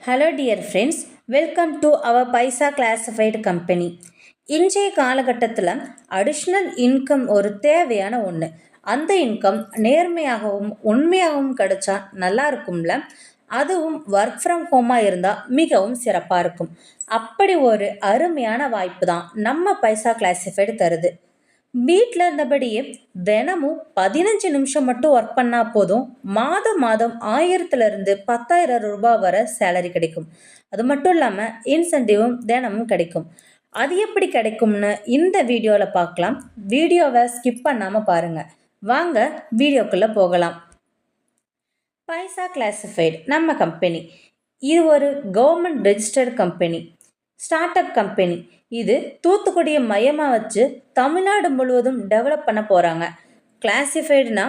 Hello dear friends, welcome to our Paisa classified company. இன்றைய காலகட்டத்தில் additional income ஒரு தேவையான ஒன்று. அந்த இன்கம் நேர்மையாகவும் உண்மையாகவும் கிடைச்சா நல்லா இருக்கும்ல. அதுவும் ஒர்க் ஃப்ரம் ஹோமாக இருந்தால் மிகவும் சிறப்பாக இருக்கும். அப்படி ஒரு அருமையான வாய்ப்பு தான் நம்ம பைசா கிளாசிஃபைடு தருது. வீட்டில் இருந்தபடியே தினமும் 15 நிமிஷம் மட்டும் ஒர்க் பண்ணால் போதும், மாதம் மாதம் 1000லேருந்து 10,000 ரூபாய் வரை சேலரி கிடைக்கும். அது மட்டும் இல்லாமல் இன்சென்டிவும் தினமும் கிடைக்கும். அது எப்படி கிடைக்கும்னு இந்த வீடியோவில் பார்க்கலாம். வீடியோவை ஸ்கிப் பண்ணாமல் பாருங்கள். வாங்க வீடியோக்குள்ளே போகலாம். பைசா கிளாசிஃபைடு நம்ம கம்பெனி இது ஒரு government registered company, start up company. இது தூத்துக்குடியை மையமாக வச்சு தமிழ்நாடு முழுவதும் டெவலப் பண்ண போகிறாங்க. கிளாசிஃபைடுனா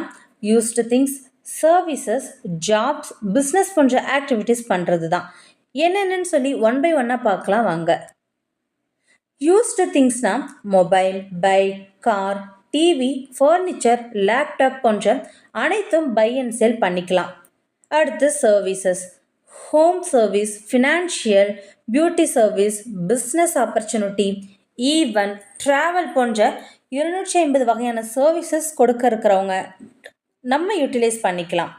used things, services, jobs, business போன்ற ஆக்டிவிட்டீஸ் பண்ணுறது தான். என்னென்னு சொல்லி ஒன் பை ஒன்னாக பார்க்கலாம் வாங்க. யூஸ்டு திங்ஸ்னா mobile, bike, car, TV, furniture, laptop போன்ற அனைத்தும் பை அண்ட் செல் பண்ணிக்கலாம். அடுத்து services, home service, financial, beauty service, business opportunity, event, travel போன்ற 250 வகையான சர்வீசஸ் கொடுக்க இருக்கிறவங்க நம்ம யூட்டிலைஸ் பண்ணிக்கலாம்.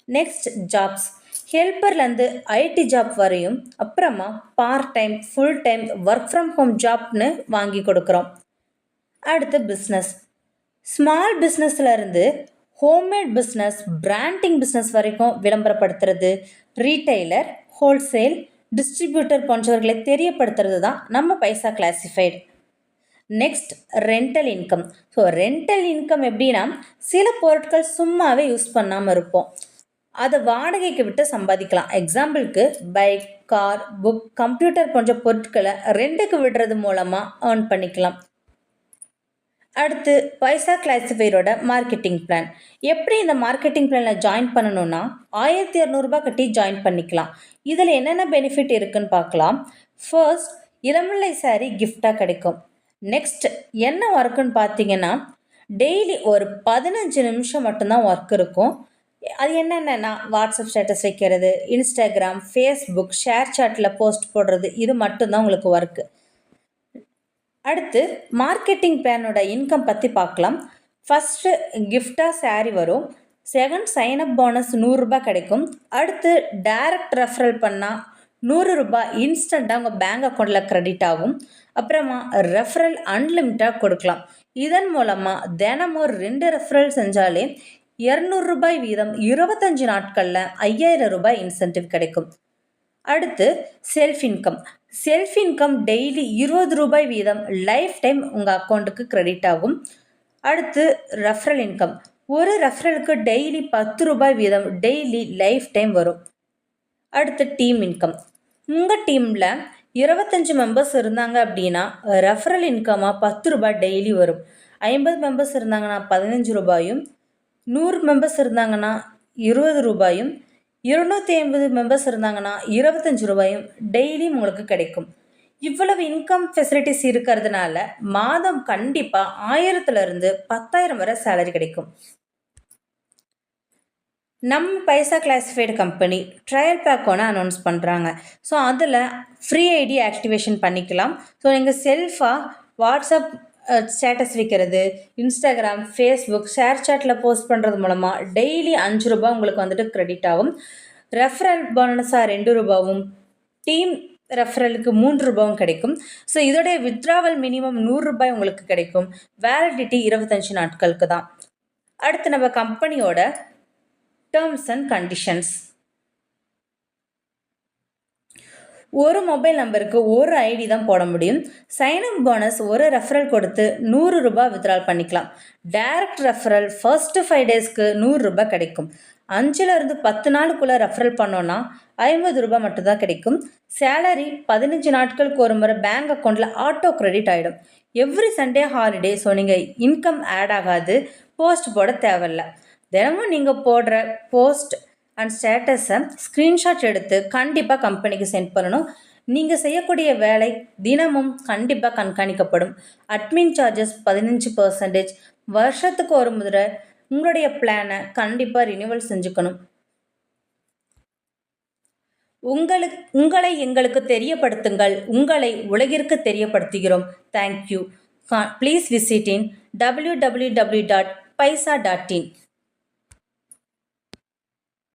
நெக்ஸ்ட் ஜாப்ஸ், ஹெல்ப்பர்லேருந்து ஐடி ஜாப் வரையும், அப்புறமா part time, full time, work from home ஜாப்னு வாங்கி கொடுக்குறோம். அடுத்து பிஸ்னஸ், ஸ்மால் பிஸ்னஸ்லேருந்து ஹோம்மேட் பிஸ்னஸ், பிராண்டிங் பிஸ்னஸ் வரைக்கும் விளம்பரப்படுத்துறது, ரீட்டைலர், ஹோல்சேல், டிஸ்ட்ரிபியூட்டர் போன்றவர்களை தெரியப்படுத்துறது தான் நம்ம Paisa classified. Next rental income. So rental income எப்படின்னா, சில பொருட்கள் சும்மாவே யூஸ் பண்ணாமல் இருப்போம், அதை வாடகைக்கு விட்டு சம்பாதிக்கலாம். எக்ஸாம்பிளுக்கு பைக், கார், புக், கம்ப்யூட்டர் போன்ற பொருட்களை ரெண்டுக்கு விடுறது மூலமாக ஏர்ன் பண்ணிக்கலாம். அடுத்து பைசா கிளாசிஃபைரோட மார்க்கெட்டிங் பிளான். எப்படி இந்த மார்க்கெட்டிங் பிளானில் ஜாயின் பண்ணணும்னா 1200 கட்டி ஜாயின் பண்ணிக்கலாம். இதில் என்னென்ன பெனிஃபிட் இருக்குன்னு பார்க்கலாம். ஃபர்ஸ்ட், இளமுல்லை சாரி கிஃப்டாக கிடைக்கும். நெக்ஸ்ட் என்ன ஒர்க்குன்னு பார்த்தீங்கன்னா, டெய்லி ஒரு 15 நிமிஷம் மட்டும்தான் ஒர்க் இருக்கும். அது என்னென்னா வாட்ஸ்அப் ஸ்டேட்டஸ் வைக்கிறது, இன்ஸ்டாகிராம், ஃபேஸ்புக், ஷேர் சாட்டில் போஸ்ட் போடுறது, இது மட்டும்தான் உங்களுக்கு ஒர்க்கு. அடுத்து மார்க்கெட்டிங் பிளானோட இன்கம் பற்றி பார்க்கலாம். ஃபஸ்ட்டு கிஃப்டாக சாரி வரும். செகண்ட், சைனப் போனஸ் 100 ரூபாய் கிடைக்கும். அடுத்து டைரக்ட் ரெஃபரல் பண்ணால் 100 ரூபாய் இன்ஸ்டண்ட்டாக உங்கள் பேங்க் அக்கௌண்ட்டில் க்ரெடிட் ஆகும். அப்புறமா ரெஃபரல் அன்லிமிட்டாக கொடுக்கலாம். இதன் மூலமாக தினமும் 2 ரெஃபரல் செஞ்சாலே 200 ரூபாய் வீதம் 25 நாட்களில் 5000 ரூபாய் இன்சென்டிவ் கிடைக்கும். அடுத்து self income. Self income daily 20 ரூபாய் வீதம் லைஃப் டைம் உங்கள் அக்கௌண்ட்டுக்கு கிரெடிட் ஆகும். அடுத்து ரெஃபரல் இன்கம். ஒரு ரெஃபரலுக்கு டெய்லி 10 ரூபாய் வீதம் டெய்லி லைஃப் டைம் வரும். அடுத்து டீம் இன்கம். உங்கள் டீமில் 25 மெம்பர்ஸ் இருந்தாங்க அப்படின்னா ரெஃபரல் இன்கமாக 10 ரூபாய் டெய்லி வரும். 50 மெம்பர்ஸ் இருந்தாங்கன்னா 15 ரூபாயும், 100 மெம்பர்ஸ் இருந்தாங்கன்னா 20 ரூபாயும், 250 மெம்பர்ஸ் இருந்தாங்கன்னா 25 ரூபாயும் டெய்லியும் உங்களுக்கு கிடைக்கும். இவ்வளவு இன்கம் ஃபெசிலிட்டிஸ் இருக்கிறதுனால மாதம் கண்டிப்பாக 1000லேருந்து 10,000 வரை சேலரி கிடைக்கும். நம்ம Paisa classified company trial back ஒன்று அனௌன்ஸ் பண்ணுறாங்க. ஸோ அதில் ஃப்ரீ ஐடி ஆக்டிவேஷன் பண்ணிக்கலாம். ஸோ நீங்கள் செல்ஃபாக வாட்ஸ்அப் ஸ்டேட்டஸ் வைக்கிறது, இன்ஸ்டாகிராம், ஃபேஸ்புக், ஷேர் சாட்டில் போஸ்ட் பண்ணுறது மூலமாக டெய்லி 5 ரூபாய் உங்களுக்கு வந்துட்டு க்ரெடிட் ஆகும். ரெஃபரல் போனஸாக 2 ரூபாவும், டீம் ரெஃபரலுக்கு 3 ரூபாயும் கிடைக்கும். ஸோ இதோடைய வித்ட்ராவல் மினிமம் 100 ரூபாய் உங்களுக்கு கிடைக்கும். வேலிடிட்டி 25 நாட்களுக்கு தான். அடுத்து நம்ம கம்பெனியோட டேர்ம்ஸ் அண்ட் கண்டிஷன்ஸ். ஒரு மொபைல் நம்பருக்கு ஒரு ஐடி தான் போட முடியும். சைனப் போனஸ் ஒரு ரெஃபரல் கொடுத்து 100 ரூபாய் வித்ட்ரால் பண்ணிக்கலாம். டைரக்ட் ரெஃபரல் ஃபர்ஸ்ட்டு 5 டேஸ்க்கு 100 ரூபாய் கிடைக்கும். 5லேருந்து 10 நாளுக்குள்ளே ரெஃபரல் பண்ணோன்னா 50 ரூபாய் மட்டும்தான் கிடைக்கும். சேலரி 15 நாட்களுக்கு ஒரு முறை பேங்க் அக்கௌண்ட்டில் ஆட்டோ கிரெடிட் ஆகிடும். Every Sunday holiday. ஸோ நீங்கள் இன்கம் ஆட் ஆகாது, போஸ்ட் போட தேவையில்ல. தினமும் நீங்கள் போடுற போஸ்ட் அண்ட் ஸ்டேட்டஸை ஸ்க்ரீன்ஷாட் எடுத்து கண்டிப்பாக கம்பெனிக்கு சென்ட் பண்ணணும். நீங்கள் செய்யக்கூடிய வேலை தினமும் கண்டிப்பாக கண்காணிக்கப்படும். Admin charges 15%. வருஷத்துக்கு ஒரு முறை உங்களுடைய பிளானை கண்டிப்பாக ரினியூவல் செஞ்சுக்கணும். உங்களை எங்களுக்கு தெரியப்படுத்துங்கள். உங்களை உலகிற்கு தெரியப்படுத்துகிறோம். Thank you. Please visit in www.paisa.in.